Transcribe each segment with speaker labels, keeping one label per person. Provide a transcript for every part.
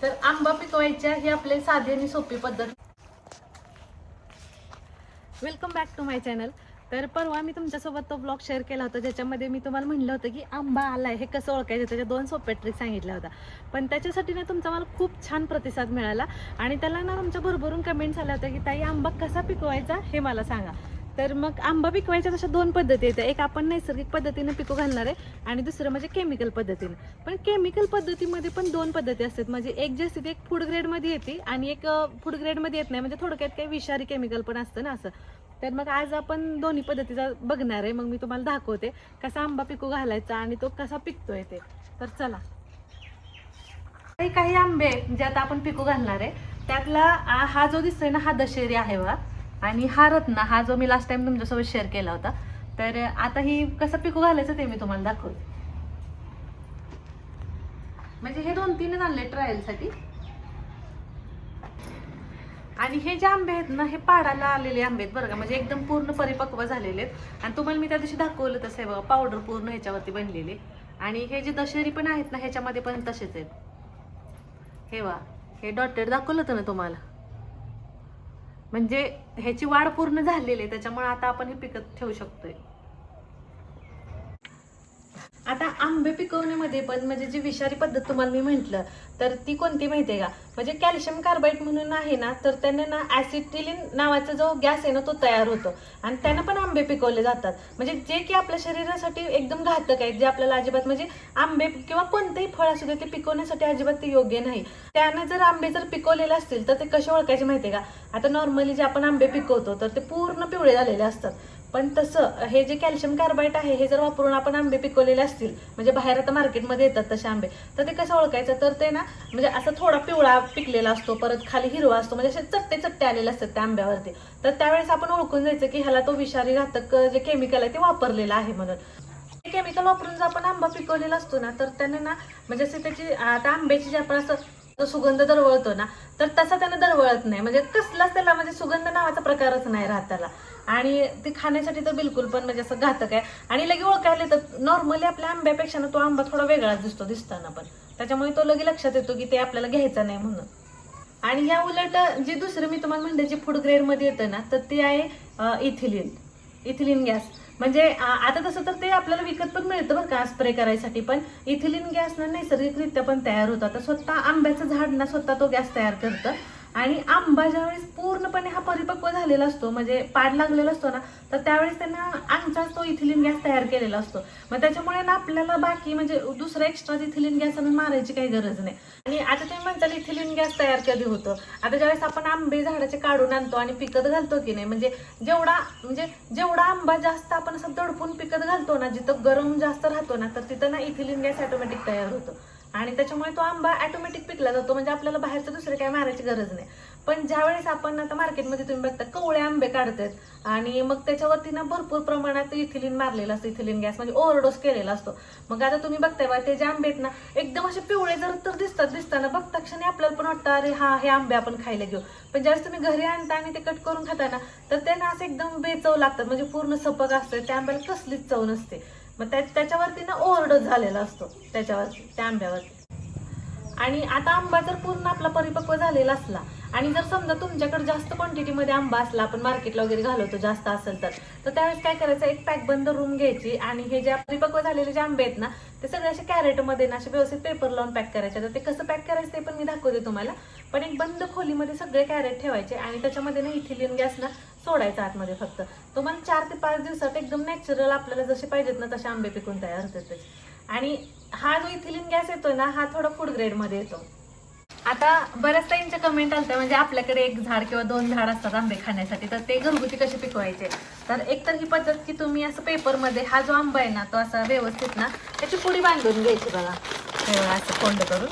Speaker 1: तर आंबा पिकवायच्या ही आपली साधी आणि सोपी पद्धत. Welcome back to my channel. तर परवा मी तुमच्यासोबत तो ब्लॉग शेअर केला होता ज्याच्यामध्ये मी तुम्हाला म्हणलं होतं की आंबा आलाय हे कसं ओळखायचं, त्याच्या 2 सोप्या ट्रिक सांगितल्या होत्या. पण त्याच्यासाठी ना तुमचा मला खूप छान प्रतिसाद मिळाला आणि त्याला ना तुमच्या भरभरून कमेंट्स आल्या होत्या की ताई आंबा कसा पिकवायचा हे मला सांगा. तर मग आंबा पिकवायच्या तशा 2 पद्धती आहेत. एक आपण नैसर्गिक पद्धतीने पिकू घालणार आहे आणि दुसरं म्हणजे केमिकल पद्धतीने. पण केमिकल पद्धतीमध्ये पण 2 पद्धती असतात. म्हणजे एक जी असते ती एक फूड ग्रेडमध्ये येते आणि एक फूड ग्रेडमध्ये येत नाही. म्हणजे थोडक्यात काही विषारी केमिकल पण असतं ना असं. तर मग आज आपण दोन्ही पद्धतीचा बघणार आहे. मग मी तुम्हाला दाखवते कसा आंबा पिकू घालायचा आणि तो कसा पिकतोय ते. तर चला. काही आंबे जे आता आपण पिकू घालणार आहे त्यातला हा जो दिसतोय ना हा दशेरी आहे बघा. आणि हा रत्ना हा जो मी लास्ट टाइम तुमच्यासोबत शेअर केला होता. तर आता ही कसं पिकू घालायचं ते मी तुम्हाला दाखवते. म्हणजे हे 2-3 आणले ट्रायलसाठी. आणि हे जे आंबे आहेत ना हे पाडाला आलेले आंबे आहेत बरं का. म्हणजे एकदम पूर्ण परिपक्व झालेले आहेत. आणि तुम्हाला मी त्या दिवशी दाखवलं तसं आहे बघा, पावडर पूर्ण ह्याच्यावरती बनलेले. आणि हे जे दशेरी पण आहेत ना ह्याच्यामध्ये पण तसेच आहेत. हे वा, हे डॉटेड दाखवलं होतं ना तुम्हाला. म्हणजे ह्याची वाढ पूर्ण झालेली आहे त्याच्यामुळे आता आपण हे पिकत ठेवू शकतोय. आता आंबे पिकवण्यामध्ये पण म्हणजे जी विषारी पद्धत तुम्हाला मी म्हटलं तर ती कोणती माहितीये का. म्हणजे कॅल्शियम कार्बाईड म्हणून आहे ना, तर त्याने ना ऍसिटिलीन नावाचा जो गॅस आहे ना तो तयार होतो आणि त्यानं पण आंबे पिकवले जातात. म्हणजे जे की आपल्या शरीरासाठी एकदम घातक आहेत, जे आपल्याला अजिबात म्हणजे आंबे किंवा कोणतेही फळ असू दे ते पिकवण्यासाठी अजिबात ते योग्य नाही. त्यानं जर आंबे जर पिकवलेले असतील तर ते कसे ओळखायचे माहितीये का. आता नॉर्मली जे आपण आंबे पिकवतो तर ते पूर्ण पिवळे झालेले असतात. पण तसं हे जे कॅल्शियम कार्बाईड आहे हे जर वापरून आपण आंबे पिकवलेले असतील, म्हणजे बाहेर आता मार्केटमध्ये येतात तसे आंबे, तर ते कसं ओळखायचं तर ते ना म्हणजे असं थोडा पिवळा पिकलेला असतो, परत खाली हिरवा असतो, म्हणजे असे चट्टे चट्टे आलेले असतात त्या आंब्यावरती. तर त्यावेळेस आपण ओळखून जायचं की ह्याला तो विषारी घातक जे केमिकल आहे ते वापरलेलं आहे म्हणून. हे केमिकल वापरून जर आपण आंबा पिकवलेला असतो ना तर त्याने ना म्हणजे असे त्याची आता आंब्याची जे आपण असं सुगंध दरवळतो ना तर तसा त्याने दरवळत नाही. म्हणजे कसलाच त्याला म्हणजे सुगंध नावाचा प्रकारच नाही राहत त्याला. आणि ते खाण्यासाठी तर बिलकुल पण म्हणजे असं घातक आहे. आणि लगे ओळखायला तर नॉर्मली आपल्या आंब्यापेक्षा ना तो आंबा थोडा वेगळाच दिसतो दिसताना पण. त्याच्यामुळे तो लगे लक्षात येतो की ते आपल्याला घ्यायचा नाही म्हणून. आणि या उलट जे दुसरं मी तुम्हाला म्हणते जे फूड ग्रेडमध्ये येतं ना तर ते आहे इथिलीन गॅस. म्हणजे आता तसं तर ते आपल्याला विकत पण मिळतं बरं का स्प्रे करायसाठी. पण इथिलीन गॅस ना नैसर्गिकरित्या पण तयार होतं. आता स्वतः आंब्याचं झाड ना स्वतः तो गॅस तयार करतं. आणि आंबा ज्यावेळेस पूर्णपणे हा परिपक्व झालेला असतो म्हणजे पाड लागलेला असतो ना तर त्यावेळेस त्यांना अंगचाच तो इथिलीन गॅस तयार केलेला असतो. मग त्याच्यामुळे ना आपल्याला बाकी म्हणजे दुसरा एक्स्ट्रा इथिलीन गॅस मारायची काही गरज नाही. आणि आता तुम्ही म्हणताल इथिलीन गॅस तयार कधी होतं. आता ज्यावेळेस आपण आंबे झाडाचे काढून आणतो आणि पिकत घालतो की नाही, म्हणजे जेवढा आंबा जास्त आपण असं दडपून पिकत घालतो ना, जिथं गरम जास्त राहतो ना तर तिथं ना इथिलीन गॅस ऑटोमॅटिक तयार होतो आणि त्याच्यामुळे तो आंबा ऑटोमॅटिक पिकला जातो. म्हणजे आपल्याला बाहेरचं दुसरे काय मारायची गरज नाही. पण ज्यावेळेस आपण आता मार्केटमध्ये तुम्ही बघता कवळे आंबे काढतात आणि मग त्याच्यावरती ना भरपूर प्रमाणात इथिलीन मारलेलं असतं. इथिलीन गॅस म्हणजे ओव्हरडोस केलेला असतो. मग आता तुम्ही बघताय बा ते जे आंबे आहेत ना एकदम असे पिवळे जर तर दिसताना बघता क्षणी आपल्याला पण वाटतं अरे हा हे आंबे आपण खायला घेऊ. पण ज्यावेळेस तुम्ही घरी आणता आणि ते कट करून खाता ना तर ते ना असं एकदम बेचव लागतात. म्हणजे पूर्ण सपक असतं, त्या आंब्याला कसलीच चव नसते. मग त्याच्यावरती ना ओव्हरडोस झालेला असतो त्याच्यावरती त्या आंब्यावरती. आणि आता आंबा जर पूर्ण आपला परिपक्व झालेला असला आणि जर समजा तुमच्याकडे जास्त क्वांटिटीमध्ये आंबा असला, आपण मार्केटला वगैरे घालवतो जास्त असेल तर त्यावेळेस काय करायचं, एक पॅक बंद रूम घ्यायची आणि हे जे परिपक्व झालेले जे आंबे आहेत ना ते सगळे असे कॅरेटमध्ये ना असे व्यवस्थित पेपर लावून पॅक करायचे. तर ते कसं पॅक करायचं ते पण मी दाखवते तुम्हाला. पण एक बंद खोलीमध्ये सगळे कॅरेट ठेवायचे आणि त्याच्यामध्ये ना इथिलीन गॅस ना सोडायचा आतमध्ये फक्त. तुम्हाला 4 ते 5 दिवसात एकदम नॅचरल आपल्याला जसे पाहिजेत ना तसे आंबे पिकून तयार होतात त्याचे. आणि हा जो इथिलीन गॅस येतोय ना हा थोडा फूड ग्रेडमध्ये येतो. आता बऱ्याच टाईमच्या कमेंट आलत्या म्हणजे आपल्याकडे 1 झाड किंवा 2 झाड असतात आंबे खाण्यासाठी, तर ते घरगुती कसे पिकवायचे. तर एक तर ही पद्धत की तुम्ही असं पेपरमध्ये हा जो आंबा आहे ना तो असा व्यवस्थित ना त्याची पुडी बांधून घ्यायची बघा, असं फोल्ड करून.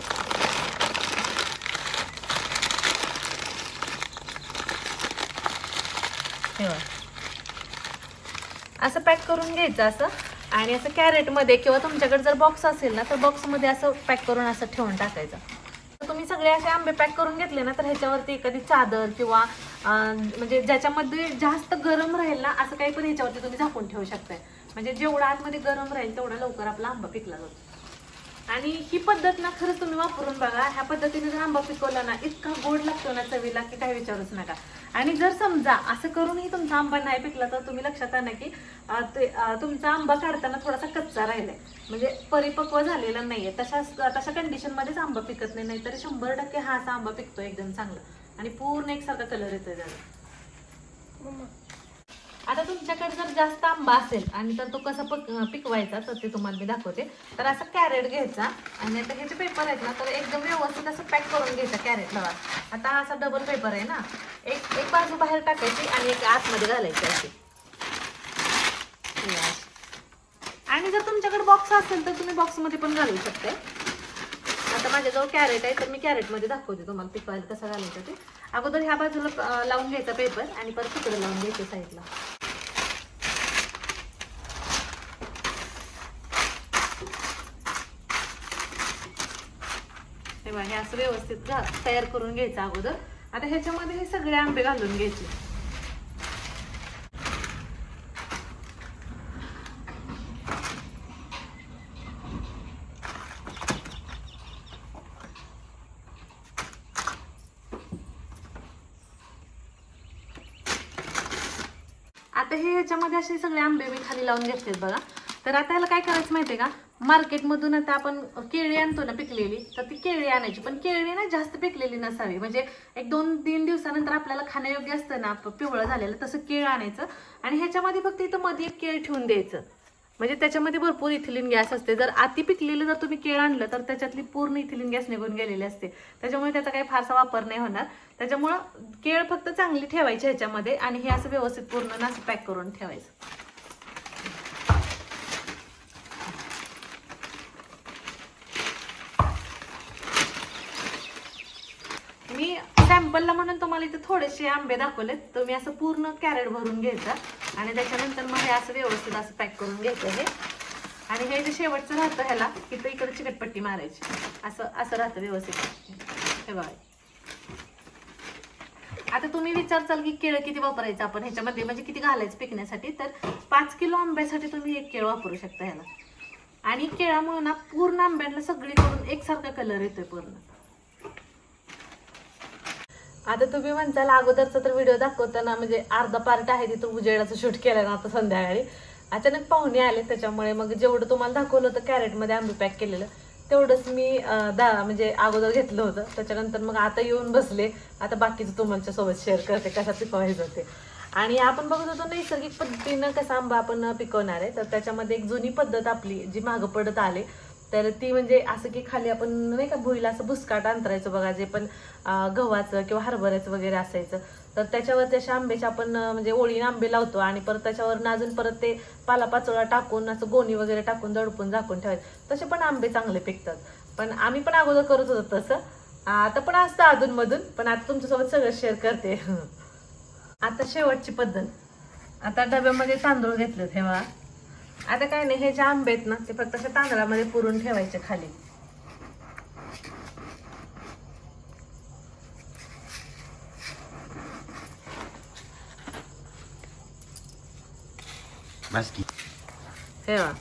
Speaker 1: असं पॅक करून घ्यायचं असं. आणि असं कॅरेटमध्ये किंवा तुमच्याकडे जर बॉक्स असेल ना तर बॉक्समध्ये असं पॅक करून असं ठेवून टाकायचं. तर तुम्ही सगळे असे आंबे पॅक करून घेतले ना तर ह्याच्यावरती एखादी चादर किंवा म्हणजे ज्याच्यामध्ये जास्त गरम राहील ना असं काही पण ह्याच्यावरती तुम्ही झाकून ठेवू शकताय. म्हणजे जेवढा आतमध्ये गरम राहील तेवढा लवकर आपला आंबा पिकला जातो. आणि ही पद्धत ना खरंच तुम्ही वापरून बघा. ह्या पद्धतीने जर आंबा पिकवला ना इतका गोड लागतो ना चवीला की काही विचारूच नका. आणि जर समजा असं करूनही तुमचा आंबा नाही पिकला तर तुम्ही लक्षात आणा की तुमचा आंबा काढताना थोडासा कच्चा राहिलाय, म्हणजे परिपक्व झालेला नाहीये. तशा कंडिशनमध्येच आंबा पिकत नाही, नाहीतर 100% हा असा आंबा पिकतो एकदम चांगला आणि पूर्ण एकसारखा कलर येतोय त्याला. आता तुमच्याकडे जर जास्त आंबा असेल आणि तर तो कसा पिकवायचा तर ते तुम्हाला मी दाखवते. तर असं कॅरेट घ्यायचा आणि आता ह्याचे पेपर आहेत ना तर एकदम व्यवस्थित असं पॅक करून घ्यायचा कॅरेटला. आता हा असा डबल पेपर आहे ना, एक बाजू बाहेर टाकायची आणि एक आतमध्ये घालायची अशी. आणि जर तुमच्याकडे बॉक्स असेल तर तुम्ही बॉक्समध्ये पण घालू शकते. आता माझ्याजवळ कॅरेट आहे तर मी कॅरेटमध्ये दाखवते तुम्हाला पिकवायला कसं घालायचं ते. अगोदर ह्या बाजूला लावून घ्यायचा पेपर आणि परत तिकडे लावून घ्यायचं साईडला. हे असं व्यवस्थित तयार करून घ्यायचं अगोदर. आता ह्याच्यामध्ये हे सगळे आंबे घालून घ्यायचे. आता हे ह्याच्यामध्ये असे सगळे आंबे मी खाली लावून घेतलेत बघा. तर आता याला काय करायचं माहितीये का, मार्केटमधून आता आपण केळी आणतो ना पिकलेली, तर ती केळी आणायची, पण केळी ना जास्त पिकलेली नसावी, म्हणजे 1-2-3 दिवसानंतर आपल्याला खाण्यायोग्य असतं ना पिवळं झालेलं तसं केळ आणायचं. आणि ह्याच्यामध्ये फक्त इथं मध्ये एक केळ ठेवून द्यायचं, म्हणजे त्याच्यामध्ये भरपूर इथिलीन गॅस असते. जर अति पिकलेलं जर तुम्ही केळ आणलं तर त्याच्यातली पूर्ण इथिलीन गॅस निघून गेलेली असते, त्याच्यामुळे त्याचा काही फारसा वापर नाही होणार. त्याच्यामुळं केळ फक्त चांगली ठेवायची ह्याच्यामध्ये आणि हे असं व्यवस्थित पूर्ण असं पॅक करून ठेवायचं. मी सॅम्पलला म्हणून तुम्हाला इथे थोडेसे आंबे दाखवलेत. तुम्ही असं पूर्ण कॅरेट भरून घ्यायचं आणि त्याच्यानंतर मग हे असं व्यवस्थित असं पॅक करून घ्यायचं हे. आणि हे जे शेवटचं राहतं ह्याला तिथं इकडे चिकटपट्टी मारायची, असं असं राहतं व्यवस्थित. हे बघा. आता तुम्ही विचारचाल की केळं किती वापरायचं आपण ह्याच्यामध्ये, म्हणजे किती घालायचं पिकण्यासाठी. तर 5 किलो आंब्यासाठी तुम्ही 1 केळ वापरू शकता ह्याला. आणि केळामुळे ना पूर्ण आंब्याला सगळीकडून एकसारखा कलर येतोय पूर्ण. आता तुम्ही म्हणताल अगोदरचा तर व्हिडिओ दाखवताना म्हणजे अर्धा पार्ट आहे तिथं उजेडाचं शूट केलं ना आता संध्याकाळी अचानक पाहुणे आले, त्याच्यामुळे मग जेवढं तुम्हाला दाखवलं होतं कॅरेटमध्ये आंबे पॅक केलेलं तेवढंच मी म्हणजे अगोदर घेतलं होतं. त्याच्यानंतर मग आता येऊन बसले, आता बाकीचं तुमच्या सोबत शेअर करते कसं पिकवायचं ते. आणि आपण बघत होतो नैसर्गिक पद्धतीनं कसा आंबा आपण पिकवणार आहे. तर त्याच्यामध्ये एक जुनी पद्धत आपली जी मागं पडत आले तर ती म्हणजे असं की खाली आपण नाही का भुईला असं भुसकाट अंतरायचं बघा, जे पण गव्हाचं किंवा हरभऱ्याचं वगैरे असायचं. तर त्याच्यावर त्याच्या आंब्याचे आपण म्हणजे ओळीने आंबे लावतो आणि परत त्याच्यावर अजून परत ते पालापाचोळा टाकून असं गोणी वगैरे टाकून दडपून झाकून ठेवायचं. तसे पण आंबे चांगले पिकतात. पण आम्ही पण अगोदर करत होतो तसं, आता पण असतं अधूनमधून, पण आता तुमच्यासोबत सगळं शेअर करते. आता शेवटची पद्धत. आता डब्यामध्ये तांदूळ घेतलेत हे बघा. आता काय नाही, हे जे आंबे आहेत ना ते फक्त अशा तांदळामध्ये पुरून ठेवायचे खाली. हे बघा.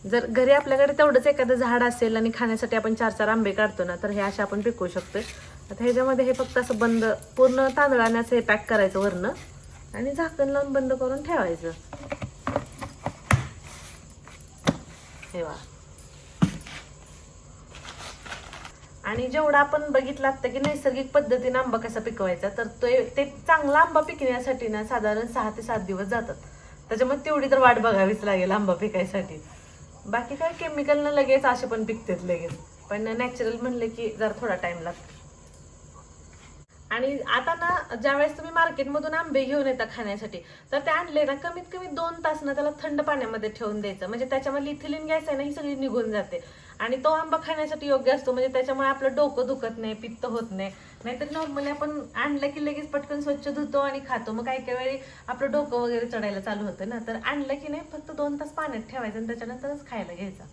Speaker 1: जर घरी आपल्याकडे तेवढंच एखादं झाड असेल आणि खाण्यासाठी आपण 4-4 आंबे काढतो ना तर हे असे आपण पिकवू शकतो. आता ह्याच्यामध्ये हे फक्त असं बंद पूर्ण तांदळाने असं हे पॅक करायचं वरनं आणि झाकण लावून बंद करून ठेवायचं. हे बघा. आणि जेवढा आपण बघितलं आता की नैसर्गिक पद्धतीने आंबा कसा पिकवायचा, तर ते चांगला आंबा पिकण्यासाठी ना साधारण 6 ते 7 दिवस जातात. त्याच्यामुळे तेवढी तर वाट बघावीच लागेल आंबा पिकायसाठी. बाकी काय केमिकलनं लगेच असे पण पिकतात लगेच, पण नॅचरल म्हणले की जरा थोडा टाइम लागतो. आणि आता ना ज्यावेळेस तुम्ही मार्केटमधून आंबे घेऊन येता खाण्यासाठी तर ते आणले ना कमीत कमी 2 तास ना त्याला थंड पाण्यामध्ये ठेवून द्यायचं, म्हणजे त्याच्यामध्ये इथिलीन गॅस आहे ना ही सगळी निघून जाते आणि तो आंबा खाण्यासाठी योग्य असतो. म्हणजे त्याच्यामुळे आपलं डोकं दुखत नाही, पित्त होत नाही. नाहीतर नॉर्मली आपण आणलं की लगेच पटकन स्वच्छ धुतो आणि खातो, मग काही काही वेळी आपलं डोकं वगैरे चढायला चालू होतं ना. तर आणलं की नाही फक्त 2 तास पाण्यात ठेवायचं आणि त्याच्यानंतरच खायला घ्यायचं.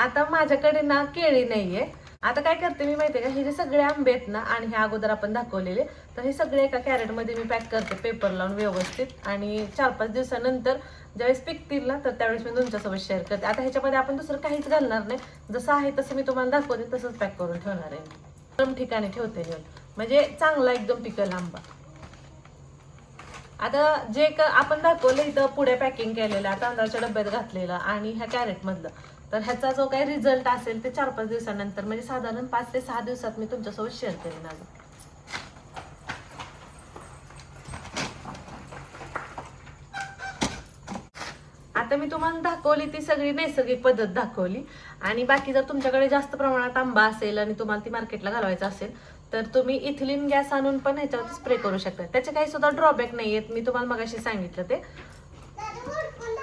Speaker 1: आता माझ्याकडे ना केळी नाहीये. आता काय करते मी माहितीये का, हे जे सगळे आंबे आहेत ना आणि हे अगोदर आपण दाखवलेले, तर हे सगळे एका कॅरेटमध्ये मी पॅक करते पेपर लावून व्यवस्थित. आणि 4-5 दिवसानंतर ज्यावेळेस पिकतील ना, तर त्यावेळेस मी तुमच्यासोबत शेअर करते. आता ह्याच्यामध्ये आपण दुसरं काहीच घालणार नाही, जसं आहे तसं मी तुम्हाला दाखवते तसंच पॅक करून ठेवणार आहे. गरम ठिकाणी ठेवते मी, म्हणजे चांगला एकदम पिकल आंबा. आता जे आपण दाखवलं इथं पुढे पॅकिंग केलेलं, तांदळाच्या डब्यात घातलेलं आणि ह्या कॅरेटमधलं, तर ह्याचा जो काही रिझल्ट असेल ते 4-5 दिवसानंतर, म्हणजे साधारण 5 ते 6 दिवसात मी तुमच्यासोबत शेअर करेन अजून. आता मी तुम्हाला दाखवली ती सगळी नैसर्गिक पद्धत दाखवली. आणि बाकी जर तुमच्याकडे जास्त प्रमाणात आंबा असेल आणि तुम्हाला ती मार्केटला घालवायचं असेल, तर तुम्ही इथिलीन गॅस आणून पण ह्याच्यावरती स्प्रे करू शकता. त्याचे काही सुद्धा ड्रॉबॅक नाही आहेत, मी तुम्हाला मगाशी सांगितलं ते.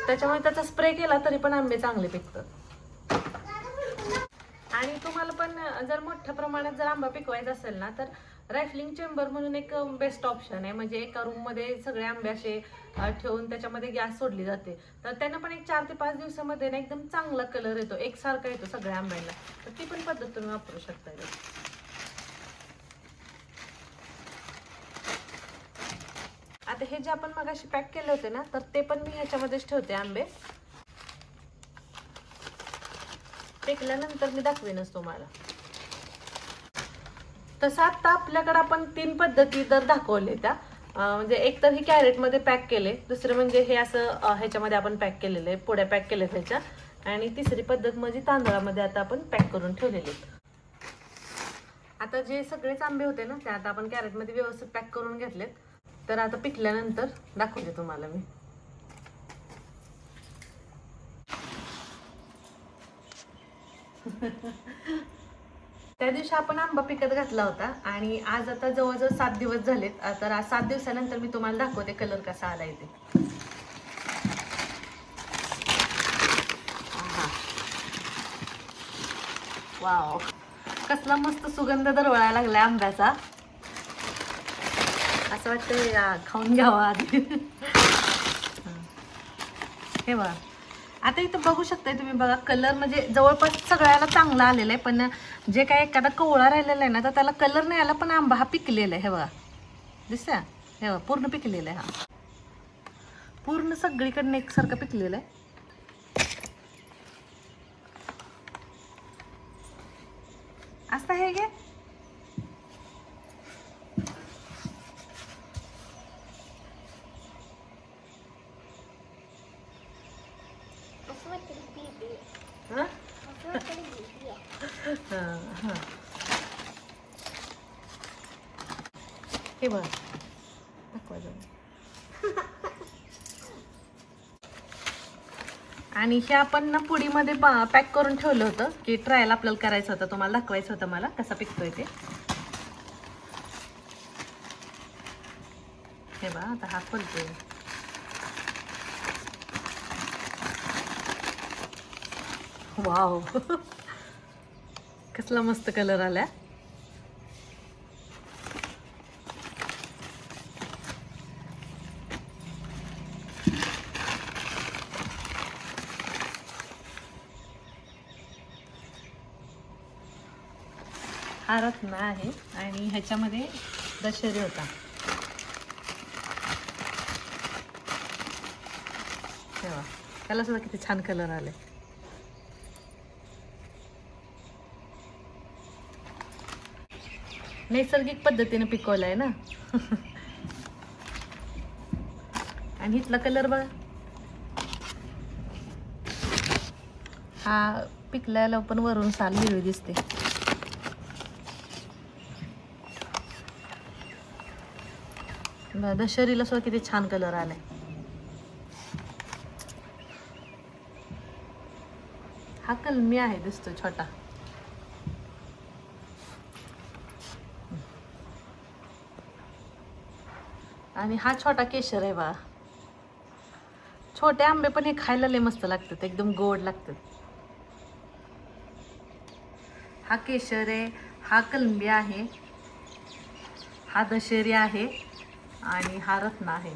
Speaker 1: त्याच्यामुळे त्याचा स्प्रे केला तरी पण आंबे चांगले पिकतात. आणि तुम्हाला पण जर मोठ्या प्रमाणात जर आंबा पिकवायचा असेल ना, तर रायफलिंग चेंबर म्हणून एक बेस्ट ऑप्शन आहे. म्हणजे एका रूममध्ये सगळे आंबे असे ठेवून त्याच्यामध्ये गॅस सोडली जाते, तर त्यांना पण एक 4 ते 5 दिवसामध्ये ना एकदम चांगला कलर येतो, एकसारखा येतो सगळ्या आंब्याला. तर ती पण पद्धत तुम्ही वापरू शकता. आता हे जे आपण मगाशी पॅक केले होते ना, तर ते पण मी ह्याच्यामध्येच ठेवते आंबे. पिकल्यानंतर मी दाखवेनच तुम्हाला. तसं आता आपल्याकडे आपण 3 पद्धती तर दाखवले त्या. म्हणजे एक तर ही कॅरेटमध्ये पॅक केले, दुसरं म्हणजे हे असं ह्याच्यामध्ये आपण पॅक केलेलं आहे, पुड्या पॅक केल्या त्याच्या, आणि तिसरी पद्धत म्हणजे तांदळामध्ये आता आपण पॅक करून ठेवलेले. आता जे सगळेच आंबे होते ना, ते आता आपण कॅरेटमध्ये व्यवस्थित पॅक करून घेतलेत. तर आता पिकल्यानंतर दाखवते तुम्हाला मी. त्या दिवशी आपण आंबा पिकत घातला होता आणि आज आता जवळजवळ 7 दिवस झालेत. तर आज 7 दिवसानंतर मी तुम्हाला दाखवते कलर कसा आलाय ते. वाव, कसला मस्त सुगंध दरवळायला लागलाय आंब्याचा. असं वाटतं खाऊन घ्यावं आधी. हे बघा, आता इथं बघू शकताय तुम्ही, बघा कलर म्हणजे जवळपास सगळ्याला चांगला आलेला आहे. पण जे काय एखादा कोवळा राहिलेला आहे ना, तर त्याला कलर नाही आला, पण आंबा हा पिकलेला आहे. हे बघा, दिसतंय, हे बघा पूर्ण पिकलेला आहे. हा पूर्ण सगळीकडनं एकसारखं पिकलेलं आहे. असं हे घे. हे बघ, आणि हे आपण ना पुडीमध्ये पॅक करून ठेवलं होतं की ट्रायल आपल्याला करायचं होतं, तुम्हाला दाखवायचं होतं मला कसा पिकतोय ते. हे बघा, आता हा खोलतोय. वाव, कसला मस्त कलर आला. हा रत्न आहे आणि ह्याच्यामध्ये दशेरी होता. तेव्हा त्याला सुद्धा किती छान कलर आले. नैसर्गिक पद्धतीने पिकवलाय ना. आणि इथला कलर बघा, हा पिकल्याला पण वरून साल हिरवी दिसते. दशेरीला सुद्धा किती छान कलर आलाय. हा कलमी आहे दिसतो छोटा. आणि हा छोटा केशर आहे बा. छोटे आंबे पण हे खायला लय मस्त लागतात, एकदम गोड लागतात. हा केशर आहे, हा कलमी आहे, हा दशेरी आहे आणि हा रत्न आहे.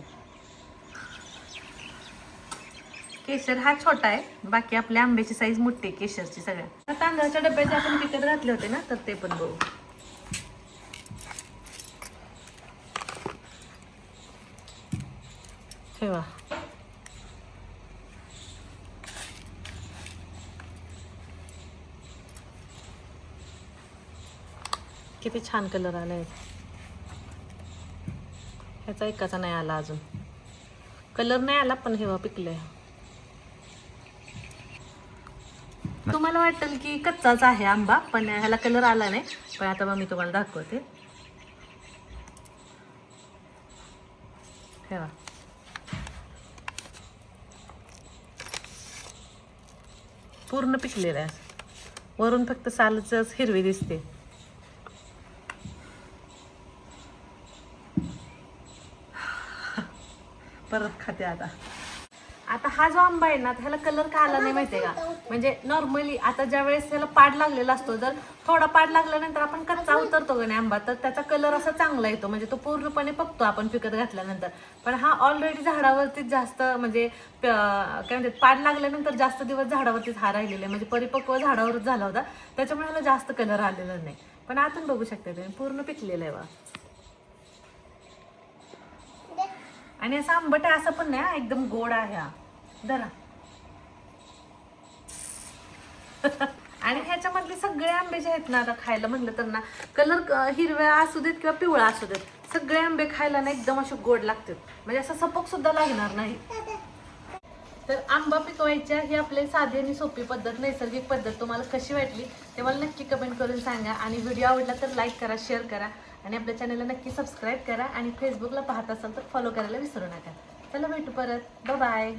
Speaker 1: केशर हा छोटा आहे, बाकी आपल्या आंब्याची साईज मोठी आहे केशरची सगळ्या. तांदळाच्या डब्यात जे आपण विकत घातले होते ना, तर ते पण बघू. ठेवा. किती छान कलर आलाय. ह्याचा एकाचा नाही आला अजून, कलर नाही आला, पण हे पिकलंय. तुम्हाला वाटेल की कच्चाच आहे आंबा, पण ह्याला कलर आला नाही. पण आता मग मी तुम्हाला दाखवते. ठेवा. पूर्ण पिकलेला आहे, वरून फक्त सालच हिरवी दिसते. परत खाते आता. आता हा जो आंबा आहे ना, ह्याला कलर का आला नाही माहितीये का? म्हणजे नॉर्मली आता ज्या वेळेस त्याला पाड लागलेला असतो, जर थोडा पाड लागल्यानंतर आपण कच्चा उतरतो का नाही आंबा, तर त्याचा कलर असा चांगला येतो, म्हणजे तो पूर्णपणे पकतो आपण पिकत घातल्यानंतर. पण हा ऑलरेडी झाडावरतीच जास्त म्हणजे काय म्हणतात, पाड लागल्यानंतर जास्त दिवस झाडावरतीच हा राहिलेला आहे, म्हणजे परिपक्व झाडावरच झाला होता, त्याच्यामुळे ह्याला जास्त कलर आलेला नाही. पण आतून बघू शकता तुम्ही पूर्ण पिकलेलं आहे बा. आणि असं आंबट आहे असं पण नाही, एकदम गोड आहे हा. धरा. आणि ह्याच्यामधले सगळे आंबे जे आहेत ना, आता खायला म्हणलं तर ना, कलर हिरव्या असू देत किंवा पिवळा असू देत, सगळे आंबे खायला ना एकदम असे गोड लागतात, म्हणजे असं सपक सुद्धा लागणार नाही. तर आंबा पिकवायच्या ही आपली साधी आणि सोपी पद्धत, नैसर्गिक पद्धत तुम्हाला कशी वाटली ते मला नक्की कमेंट करून सांगा. आणि व्हिडिओ आवडला तर लाईक करा, शेअर करा, आणि आपल्या चॅनलला नक्की सबस्क्राईब करा. आणि फेसबुकला पाहत असाल तर फॉलो करायला विसरू नका. चला भेटू परत. बाय.